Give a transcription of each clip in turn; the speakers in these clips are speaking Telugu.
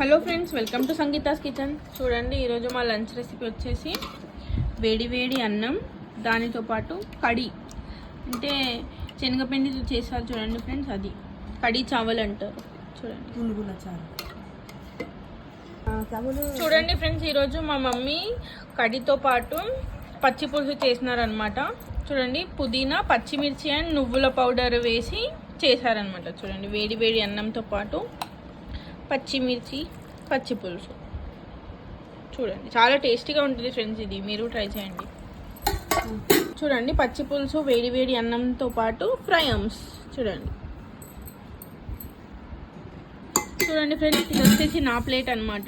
Hello friends, welcome to Sangeeta's kitchen. చూడండి, ఈరోజు మా లంచ్ రెసిపీ వచ్చేసి వేడి వేడి అన్నం, దానితో పాటు కడి అంటే శనగపిండితో చేస్తారు చూడండి ఫ్రెండ్స్, అది కడి చావల్ అంటారు. చూడండి చూడండి ఫ్రెండ్స్, ఈరోజు మా మమ్మీ కడితో పాటు పచ్చి పులుసు చేసినారనమాట. చూడండి, పుదీనా, పచ్చిమిర్చి అండ్ నువ్వుల పౌడర్ వేసి చేశారనమాట. చూడండి, వేడి వేడి అన్నంతో పాటు పచ్చిమిర్చి పచ్చి పులుసు. చూడండి, చాలా టేస్టీగా ఉంటుంది ఫ్రెండ్స్, ఇది మీరు ట్రై చేయండి. చూడండి, పచ్చి పులుసు వేడి వేడి అన్నంతో పాటు ఫ్రై ఆమ్స్. చూడండి చూడండి ఫ్రెండ్స్, ఇది వచ్చేసి నా ప్లేట్ అనమాట.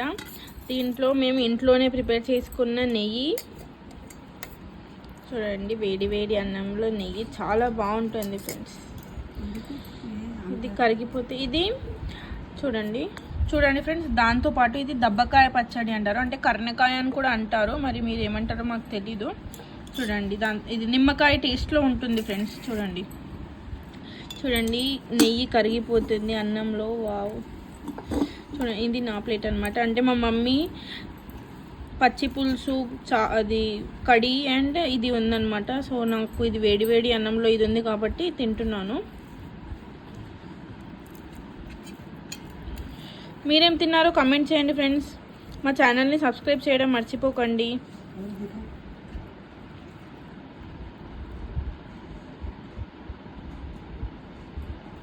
దీంట్లో మేము ఇంట్లోనే ప్రిపేర్ చేసుకున్న నెయ్యి. చూడండి, వేడి వేడి అన్నంలో నెయ్యి చాలా బాగుంటుంది ఫ్రెండ్స్. ఇది కరిగిపోతే ఇది చూడండి చూడండి ఫ్రెండ్స్, దాంతోపాటు ఇది దబ్బకాయ పచ్చడి అంటారు, అంటే కర్ణకాయ అని కూడా అంటారు, మరి మీరు ఏమంటారో మాకు తెలీదు. చూడండి, ఇది నిమ్మకాయ టేస్ట్లో ఉంటుంది ఫ్రెండ్స్. చూడండి చూడండి నెయ్యి కరిగిపోతుంది అన్నంలో. వావ్, చూడండి, ఇది నా ప్లేట్ అనమాట. అంటే మా మమ్మీ పచ్చి పులుసు అది కడి అండ్ ఇది ఉందన్నమాట. సో నాకు ఇది వేడి వేడి అన్నంలో ఇది ఉంది కాబట్టి తింటున్నాను. మీరేం తిన్నారో కమెంట్ చేయండి ఫ్రెండ్స్. మా ఛానల్ని సబ్స్క్రైబ్ చేయడం మర్చిపోకండి.